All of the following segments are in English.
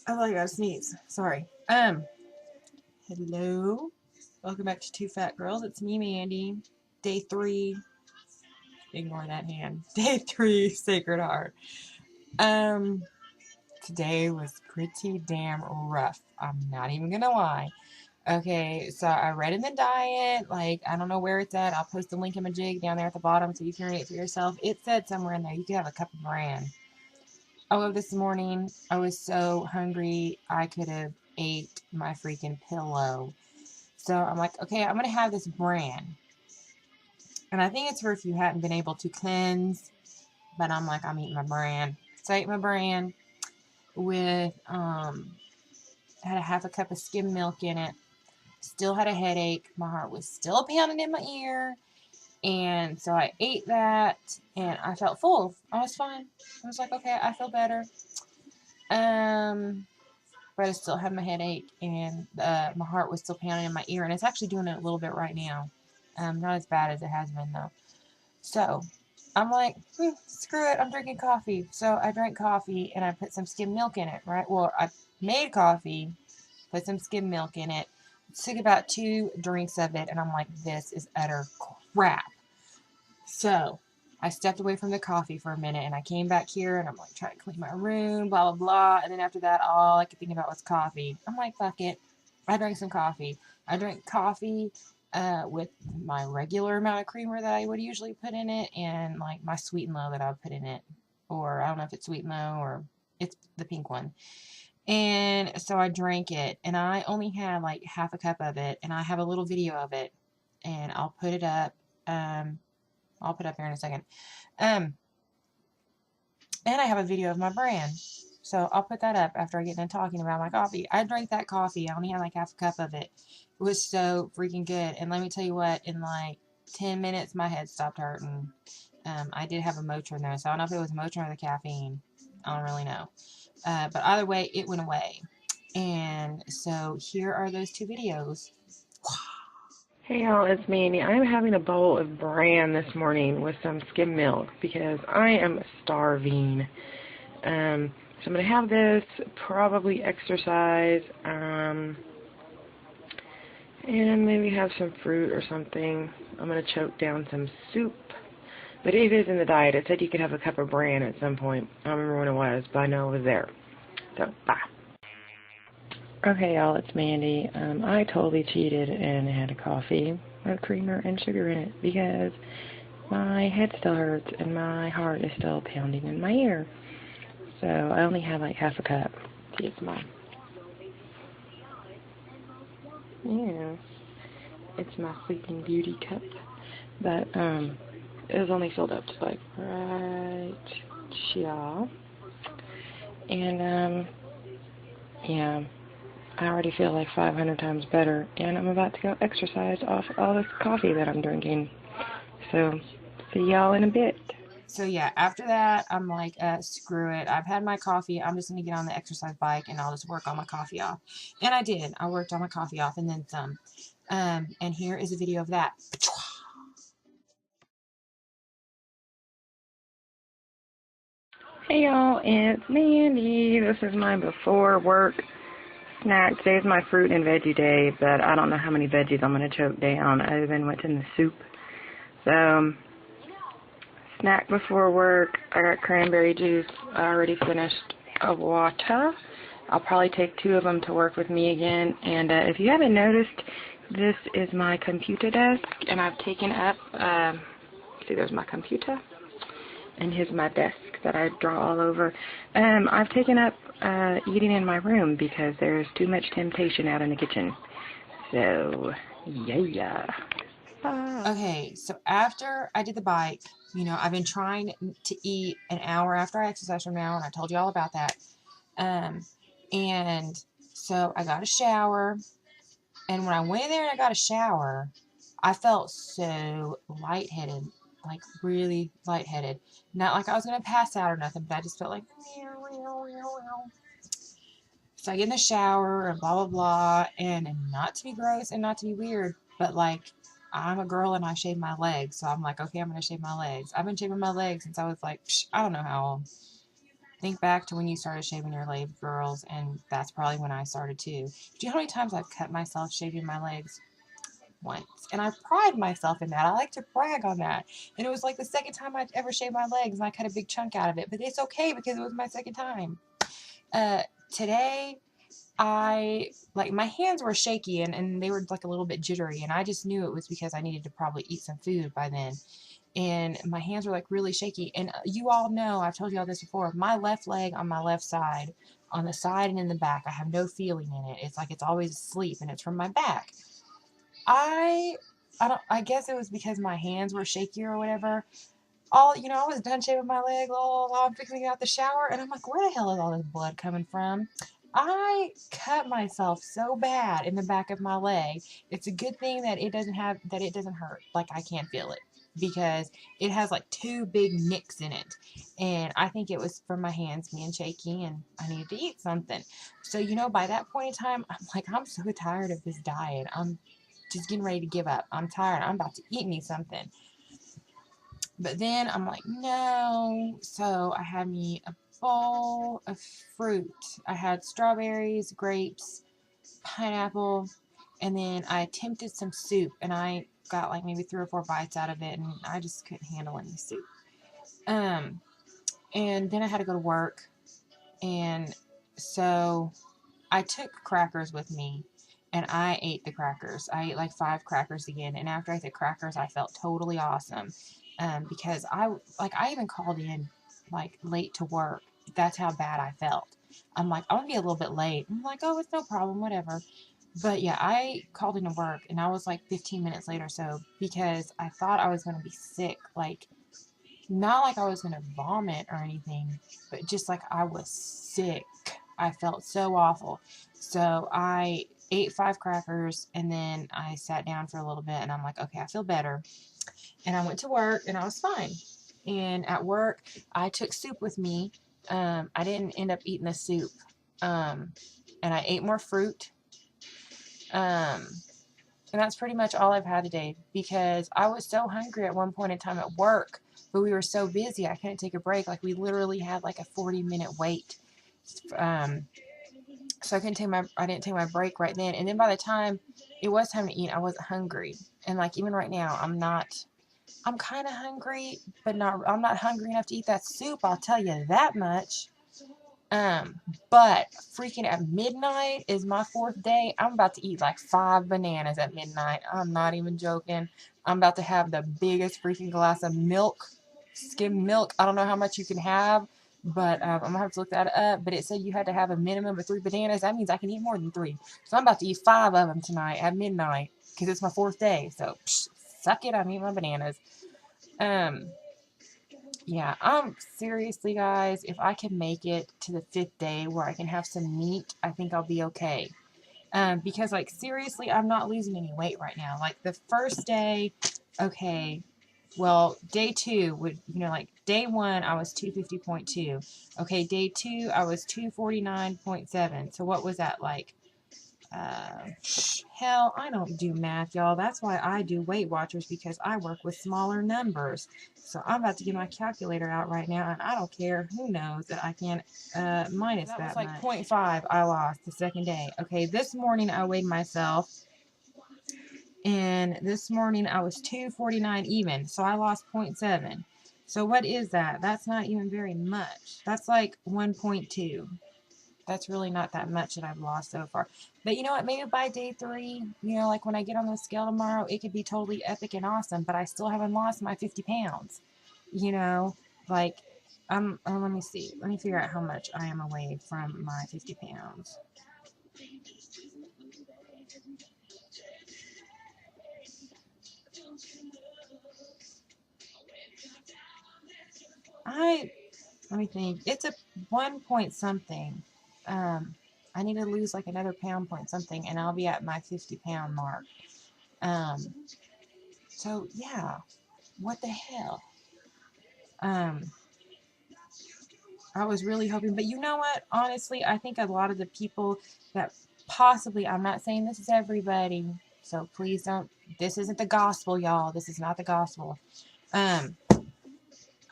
Oh, I gotta sneeze. Sorry. Hello. Welcome back to Two Fat Girls. It's me, Mandy. Day 3. Ignore that hand. Day 3, Sacred Heart. Um, Today was pretty damn rough. I'm not even gonna lie. Okay, so I read in the diet, like, I don't know where it's at. I'll post the link in my jig down there at the bottom so you can read it for yourself. It said somewhere in there you could have a cup of bran. Oh, this morning I was so hungry I could have ate my freaking pillow. So I'm like, okay, I'm gonna have this bran, and I think it's for if you hadn't been able to cleanse. But I'm like, I'm eating my bran. So I ate my bran with had a half a cup of skim milk in it. Still had a headache. My heart was still pounding in my ear. And so I ate that and I felt full. I was fine. I was like, okay, I feel better. Um, but I still had my headache and my heart was still pounding in my ear, and it's actually doing it a little bit right now. Not as bad as it has been though. So I'm like, screw it, I'm drinking coffee. So I drank coffee and I put some skim milk in it, right? Well, I made coffee, put some skim milk in it, took about 2 drinks of it, and I'm like, this is utter crap. So I stepped away from the coffee for a minute and I came back here and I'm like trying to clean my room, blah, blah, blah. And then after that, all I could think about was coffee. I'm like, fuck it. I drank some coffee. I drank coffee with my regular amount of creamer that I would usually put in it and like my sweet and low that I would put in it. Or I don't know if it's sweet and low or it's the pink one. And so I drank it and I only had like half a cup of it and I have a little video of it and I'll put it up. I'll put up here in a second. Um, and I have a video of my brand. So I'll put that up after I get done talking about my coffee. I drank that coffee. I only had like half a cup of it. It was so freaking good. And let me tell you what, in like 10 minutes, my head stopped hurting. I did have a Motrin though, so I don't know if it was Motrin or the caffeine. I don't really know. But either way, it went away. And so here are those 2 videos. Hey y'all, it's Mandy. I'm having a bowl of bran this morning with some skim milk because I am starving. So I'm going to have this, probably exercise, and maybe have some fruit or something. I'm going to choke down some soup. But it is in the diet. It said you could have a cup of bran at some point. I don't remember when it was, but I know it was there. So, bye. Okay, y'all, it's Mandy. I totally cheated and had a coffee with creamer and sugar in it because my head still hurts and my heart is still pounding in my ear. So I only had like half a cup. See, it's my Sleeping Beauty cup. But it was only filled up to like right here. And yeah. I already feel like 500 times better, and I'm about to go exercise off all this coffee that I'm drinking. So, see y'all in a bit. So yeah, after that, I'm like, screw it. I've had my coffee. I'm just going to get on the exercise bike and I'll just work on my coffee off. And I did. I worked on my coffee off and then some. And here is a video of that. Hey y'all, it's Mandy. This is my before work snack. Today's my fruit and veggie day, but I don't know how many veggies I'm going to choke down other than what's in the soup. So, snack before work. I got cranberry juice. I already finished a water. I'll probably take 2 of them to work with me again. And if you haven't noticed, this is my computer desk, and I've taken up, see, there's my computer, and here's my desk that I draw all over. I've taken up eating in my room because there's too much temptation out in the kitchen. So, yeah. Okay, so after I did the bike, I've been trying to eat an hour after I exercise from now, and I told you all about that. And so I got a shower, and when I went in there and I got a shower, I felt so lightheaded, like really lightheaded. Not like I was going to pass out or nothing, but I just felt like. So I get in the shower and blah, blah, blah. And not to be gross and not to be weird, but like I'm a girl and I shave my legs. So I'm like, okay, I'm going to shave my legs. I've been shaving my legs since I was like, I don't know how old. I think back to when you started shaving your legs, girls, and that's probably when I started too. Do you know how many times I've cut myself shaving my legs? Once. And I pride myself in that. I like to brag on that. And it was like the second time I'd ever shaved my legs, and I cut a big chunk out of it. But it's okay because it was my second time. Today, my hands were shaky and they were like a little bit jittery, and I just knew it was because I needed to probably eat some food by then. And my hands were like really shaky. And you all know, I've told you all this before, my left leg on my left side, on the side and in the back, I have no feeling in it. It's like it's always asleep, and it's from my back. I guess it was because my hands were shaky or whatever. I was done shaving my leg, I'm fixing to get out the shower, and I'm like, where the hell is all this blood coming from? I cut myself so bad in the back of my leg. It's a good thing that it doesn't hurt. Like, I can't feel it because it has like 2 big nicks in it. And I think it was from my hands being shaky and I needed to eat something. So, by that point in time, I'm like, I'm so tired of this diet. I'm just getting ready to give up. I'm tired. I'm about to eat me something. But then I'm like, no. So I had me a bowl of fruit. I had strawberries, grapes, pineapple, and then I attempted some soup, and I got like maybe 3 or 4 bites out of it, and I just couldn't handle any soup. And then I had to go to work, and so I took crackers with me, and I ate the crackers. I ate like 5 crackers again, and after I ate the crackers, I felt totally awesome. Because I even called in like late to work. That's how bad I felt. I'm like, I'm gonna be a little bit late. I'm like, oh, it's no problem, whatever. But yeah, I called into work, and I was like 15 minutes late or so because I thought I was gonna be sick. Like, not like I was gonna vomit or anything, but just like I was sick. I felt so awful. So I ate 5 crackers, and then I sat down for a little bit, and I'm like, okay, I feel better. And I went to work, and I was fine. And at work, I took soup with me. I didn't end up eating the soup. And I ate more fruit. And that's pretty much all I've had today because I was so hungry at one point in time at work, but we were so busy I couldn't take a break. Like, we literally had like a 40-minute wait. So I didn't take my break right then. And then by the time it was time to eat, I wasn't hungry. And like, even right now, I'm kind of hungry, but I'm not hungry enough to eat that soup. I'll tell you that much. But freaking at midnight is my 4th day. I'm about to eat like 5 bananas at midnight. I'm not even joking. I'm about to have the biggest freaking glass of milk, skim milk. I don't know how much you can have, but I'm gonna have to look that up. But it said you had to have a minimum of 3 bananas. That means I can eat more than 3. So I'm about to eat 5 of them tonight at midnight because it's my 4th day. So suck it. I'm eating my bananas. Yeah, seriously, guys, if I can make it to the 5th day where I can have some meat, I think I'll be okay. Because, like, seriously, I'm not losing any weight right now. Like, the first day, okay, well, day 2 would, like, day 1, I was 250.2. Okay, day 2, I was 249.7. So what was that, like? Hell, I don't do math, y'all. That's why I do Weight Watchers, because I work with smaller numbers. So I'm about to get my calculator out right now, and I don't care who knows that I can minus that was like much. 0.5 I lost the second day. Okay, this morning I weighed myself, and this morning I was 249 even, so I lost 0.7. So what is that? That's not even very much. That's like 1.2. That's really not that much that I've lost so far. But you know what? Maybe by day 3, like when I get on the scale tomorrow, it could be totally epic and awesome. But I still haven't lost my 50 pounds. Like, let me see. Let me figure out how much I am away from my 50 pounds. Let me think. It's a 1 point something. I need to lose like another pound point something, and I'll be at my 50 pound mark. So yeah, what the hell? I was really hoping, but you know what? Honestly, I think a lot of the people that possibly, I'm not saying this is everybody, so please don't, this isn't the gospel, y'all. This is not the gospel. I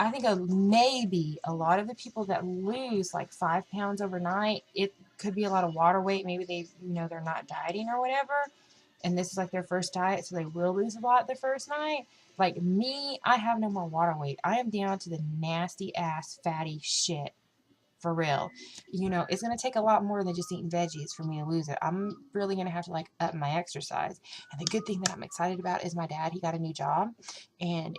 I think maybe a lot of the people that lose like 5 pounds overnight, it could be a lot of water weight. Maybe they, they're not dieting or whatever. And this is like their first diet, so they will lose a lot the first night. Like me, I have no more water weight. I am down to the nasty ass fatty shit. For real. It's going to take a lot more than just eating veggies for me to lose it. I'm really going to have to like up my exercise. And the good thing that I'm excited about is my dad, he got a new job, and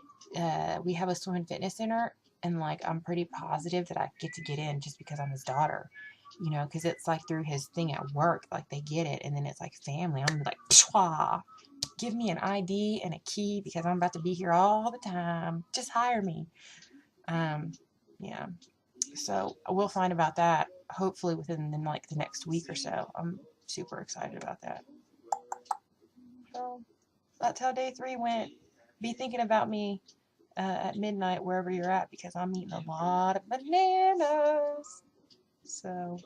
we have a swim and fitness center, and like I'm pretty positive that I get in just because I'm his daughter, because it's like through his thing at work, like they get it, and then it's like family. I'm like, pshwa, give me an ID and a key because I'm about to be here all the time. Just hire me. Yeah. So we'll find about that hopefully within the next week or so. I'm super excited about that. So that's how day 3 went. Be thinking about me at midnight wherever you're at, because I'm eating a lot of bananas. So